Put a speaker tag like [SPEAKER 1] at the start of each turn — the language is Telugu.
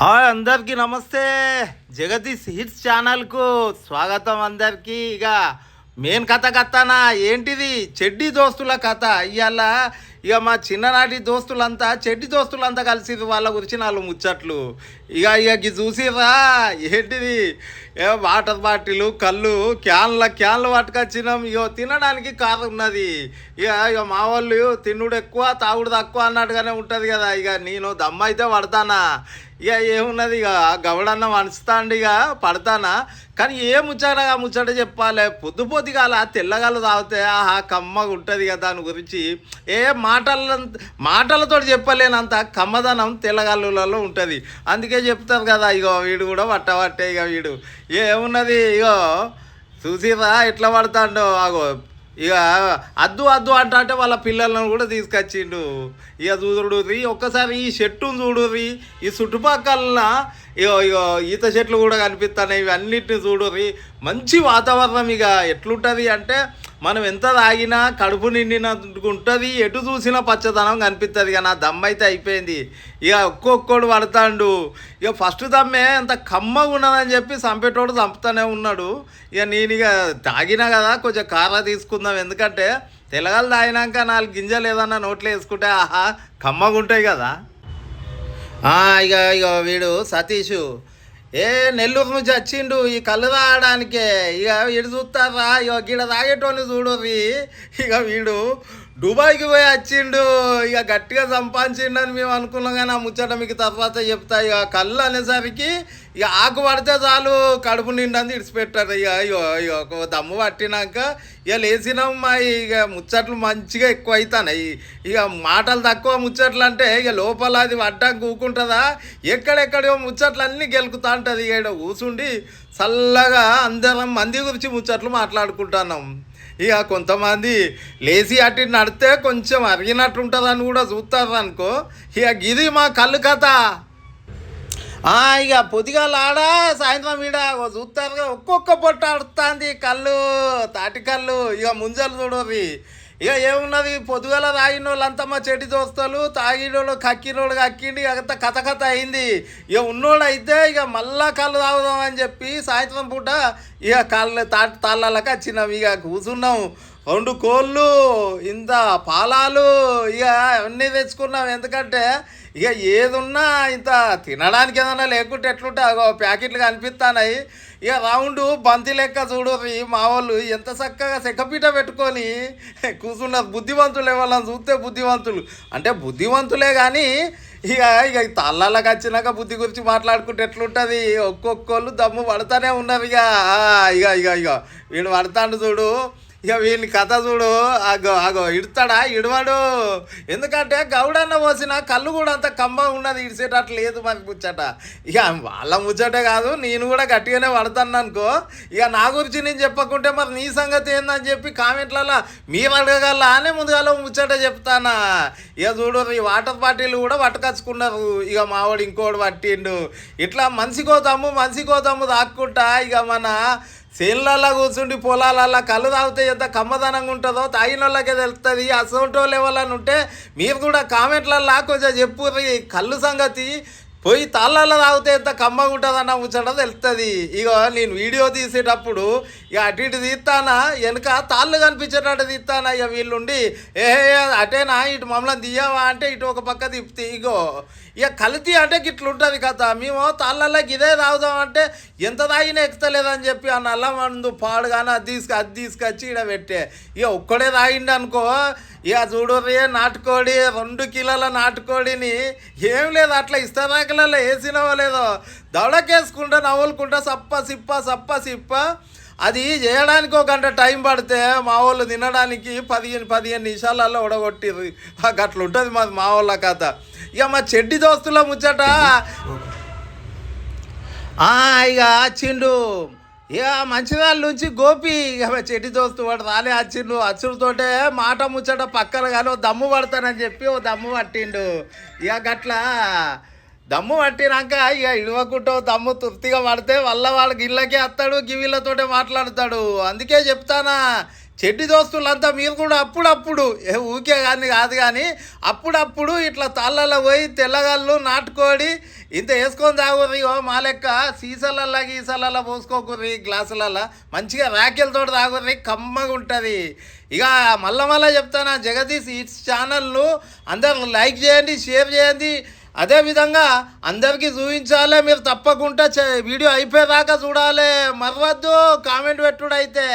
[SPEAKER 1] హాయ్ అందరికీ నమస్తే. జగదీష్ హిట్స్ ఛానల్కు స్వాగతం అందరికీ. ఇక మెయిన్ కథ కథనా ఏంటిది, చెడ్డి దోస్తుల కథ. ఇవాళ ఇక మా చిన్ననాటి దోస్తులంతా చెడ్డి దోస్తులంతా కలిసి వాళ్ళ గురించి నాలుగు ముచ్చట్లు. ఇక చూసిరా ఏంటిది, వాటర్ బాటిల్ కళ్ళు క్యాన్లు పట్టుకొచ్చినాం. ఇక తినడానికి కారు ఉన్నది. ఇక మా వాళ్ళు తిన్నుడు ఎక్కువ తాగుడు తక్కువ అన్నట్టుగానే ఉంటుంది కదా. ఇక నేను దమ్మ అయితే పడతానా, ఇక ఏమున్నది, ఇక గవడన్న మనస్తాండి, ఇక పడతానా. కానీ ఏ ముచ్చట చెప్పాలి. పొద్దుగాల తెల్లగాలు తాగితే ఆహా కమ్మగా ఉంటుంది కదా. దాని గురించి ఏ మాటలతో చెప్పలేనంత కమ్మదనం తెల్లగాళ్ళలో ఉంటుంది. అందుకే చెప్తారు కదా, ఇగో వీడు కూడా పట్టబట్టే. ఇక వీడు ఏమున్నది, ఇగో చూసిరా ఎట్లా పడతాడో. అగో ఇక అద్దు అంటే వాళ్ళ పిల్లలను కూడా తీసుకొచ్చిండు. ఇక చూడుర్రి ఒక్కసారి ఈ చెట్టును చూడుర్రి, ఈ చుట్టుపక్కల ఇగో ఈత చెట్లు కూడా కనిపిస్తున్నాయి. ఇవి అన్నిటిని చూడుర్రి, మంచి వాతావరణం. ఇక ఎట్లుంటుంది అంటే మనం ఎంత తాగినా కడుపు నిండినట్టు ఉంటుంది, ఎటు చూసినా పచ్చదనం కనిపిస్తుంది. ఇక నా దమ్మ అయితే అయిపోయింది. ఇక ఒక్కొక్కడు పడతాడు. ఇక ఫస్ట్ దమ్మే అంత కమ్మగా ఉన్నదని చెప్పి చంపేటోడు చంపుతూనే ఉన్నాడు. ఇక నేను ఇక తాగినా కదా కొంచెం కారా తీసుకుందాం, ఎందుకంటే తెలగలు తాగినాక 4 గింజలు ఏదన్నా నోట్లో వేసుకుంటే ఆహా కమ్మగా ఉంటాయి కదా. ఇక వీడు సతీషు నెల్లూరు నుంచి వచ్చిండు ఈ కళ్ళు తాగడానికే. ఇక వీడు చూస్తారా, ఇక గిడ తాగేటోని చూడవి. ఇక వీడు దుబాయ్కి పోయి వచ్చిండు. ఇక గట్టిగా సంపాదించిండని మేము అనుకున్నాం, కానీ ఆ ముచ్చట మీకు తర్వాత చెప్తా. ఇక కళ్ళు అనేసరికి ఇక ఆకు పడితే చాలు కడుపు నిండని ఇడిచిపెట్టారు. ఇక ఒక దమ్ము పట్టినాక ఇక లేచినాం. మా ఇక ముచ్చట్లు మంచిగా ఎక్కువ అవుతాయి. ఇక మాటలు తక్కువ, ముచ్చట్లు అంటే ఇక లోపల అది పడ్డాక కూకుంటుందా, ఎక్కడెక్కడో ముచ్చట్లు అన్నీ గెలుకుతా ఉంటుంది. ఇక కూర్చుండి చల్లగా అందరం మంది గురించి ముచ్చట్లు మాట్లాడుకుంటున్నాం. ఇక కొంతమంది లేచి అటు నడితే కొంచెం అరిగినట్టు ఉంటుందని కూడా చూస్తారు అనుకో. ఇక గిది మా కళ్ళు కథ. ఇక పొద్దుగాల సాయంత్రం ఈడ చూస్తారు, ఒక్కొక్క పొట్ట ఆడుతుంది కళ్ళు, తాటి కళ్ళు. ఇక ముంజలు చూడవి. ఇక ఏమున్నది, పొద్దుగాల తాగిన వాళ్ళంతా మా చెడ్డి దోస్తలు, తాగినోళ్ళు కక్కినోళ్ళు కక్కిండి, అంత కథ అయింది. ఇక ఉన్నోళ్ళు అయితే ఇక మళ్ళా కళ్ళు తాగుదామని చెప్పి సాయంత్రం పూట ఇక కళ్ళు తాళ్ళకి వచ్చినాం. ఇక కూర్చున్నాం, 2 కోళ్ళు, ఇంత పాలాలు, ఇక అన్నీ తెచ్చుకున్నాం. ఎందుకంటే ఇక ఏదున్నా ఇంత తినడానికి ఏదన్నా లేకుంటే ఎట్లుంటే ప్యాకెట్లు కనిపిస్తున్నాయి. ఇక రౌండ్ బంతి లెక్క చూడరు మా వాళ్ళు, ఎంత చక్కగా సెక్కపీట పెట్టుకొని కూర్చున్నారు. బుద్ధివంతులు ఎవరని చూస్తే బుద్ధివంతులు అంటే బుద్ధివంతులే, కానీ ఇక తల్లాలకు వచ్చినాక బుద్ధి గురించి మాట్లాడుకుంటే ఎట్లుంటుంది. ఒక్కొక్కళ్ళు దమ్ము పడతానే ఉన్నారు. ఇక వీడు పడతాడు చూడు. ఇక వీళ్ళని కథ చూడు, ఇడతాడా ఇడవాడు. ఎందుకంటే గౌడన్న పోసిన కళ్ళు కూడా అంత కమ్మ ఉన్నది, ఇడిసేటట్లు లేదు మనకి ముచ్చట. ఇక వాళ్ళ ముచ్చటే కాదు, నేను కూడా గట్టిగానే పడతాను అనుకో. ఇక నా గురించి నేను చెప్పకుంటే మరి నీ సంగతి ఏందని చెప్పి కామెంట్లలో మీరు అడగగల అనే ముందుగాల ముచ్చట చెప్తానా. ఇక చూడు, ఈ వాటర్ బాటిల్ కూడా పట్టుకొచ్చుకున్నారు. ఇక మావాడు ఇంకోటి పట్టిండు. ఇట్లా మనిషికో దమ్ము తాక్కుంటా ఇక మన చేనులల్లో కూర్చుండి పొలాలల్లో కళ్ళు తాగితే ఎంత కమ్మదనంగా ఉంటుందో తాగిన వాళ్ళకే తెలుస్తుంది. అసోంటోళ్ళు ఎవరని ఉంటే మీరు కూడా కామెంట్లల్లో కొంచెం చెప్పుర్రి. కళ్ళు సంగతి పోయి తాళ్ళల్లో తాగితే ఎంత కమ్మగా ఉంటుందన్న ముచ్చట తెలుస్తుంది. ఇక నేను వీడియో తీసేటప్పుడు ఇక అటు ఇటు తీస్తానా, వెనక తాళ్ళు కనిపించేటట్టు తీస్తానా. ఇక వీళ్ళుండి అటేనా ఇటు మమ్మల్ని తీయవా అంటే ఇటు ఒక పక్క తిప్పుతి. ఇక కలితి అంటే గిట్లుంటుంది కదా. మేము తాళ్ళల్లో ఇదే తాగుదామంటే ఎంత తాగినా ఎక్కుతలేదని చెప్పి ఆ నల్ల మందు పాడుగానే అది తీసుకొచ్చి ఇక్కడ పెట్టే. ఇక ఒక్కడే తాగిండి అనుకో. ఇక చూడరే నాటుకోడి 2 కిలోల నాటుకోడిని ఏం లేదు అట్లా ఇస్తరాకులలో వేసినవో లేదో దవడకేసుకుంటా నవ్వులుకుంటా సప్ప సిప్ప అది చేయడానికి 1 గంట టైం పడితే మా వాళ్ళు తినడానికి 15 నిమిషాలలో ఉడగొట్టిర్రు. అట్లా ఉంటుంది మా వాళ్ళ కథ. ఇక మా చెడ్డి దోస్తుల ముచ్చట. ఇక వచ్చిండు ఇక మంచిర్యాల నుంచి గోపి. ఇక చెడ్డి దోస్తు వాడు రాలే వచ్చిండు. అచ్చుడితోటే మాట ముచ్చట పక్కన కానీ దమ్ము పడతానని చెప్పి దమ్ము పట్టిండు. ఇక గట్లా దమ్ము పట్టినాక ఇక ఇడవకుంటూ దమ్ము తృప్తిగా పడితే వాళ్ళ గిళ్ళకే వస్తాడు, గివిళ్ళతోటే మాట్లాడతాడు. అందుకే చెప్తానా, చెడ్డి దోస్తులంతా మీరు కూడా అప్పుడప్పుడు ఊకే కానీ కాదు కానీ అప్పుడప్పుడు ఇట్లా తాళ్ళల్లో పోయి తెల్లగళ్ళు నాటుకోడి ఇంత వేసుకొని తాగుర్రి. ఓ మా లెక్క సీసాలల్లో గీసాలల్లో పోసుకోకుర్రి, గ్లాసులల్లో మంచిగా ర్యాకెలతో తాగుర్రి, కమ్మగా ఉంటుంది. ఇక మళ్ళా చెప్తాను, జగదీష్ ఈట్స్ ఛానల్ను అందరు లైక్ చేయండి, షేర్ చేయండి. అదేవిధంగా అందరికీ చూపించాలి. మీరు తప్పకుండా వీడియో అయిపోయేదాకా చూడాలి, మరవద్దు. కామెంట్ పెట్టుడైతే.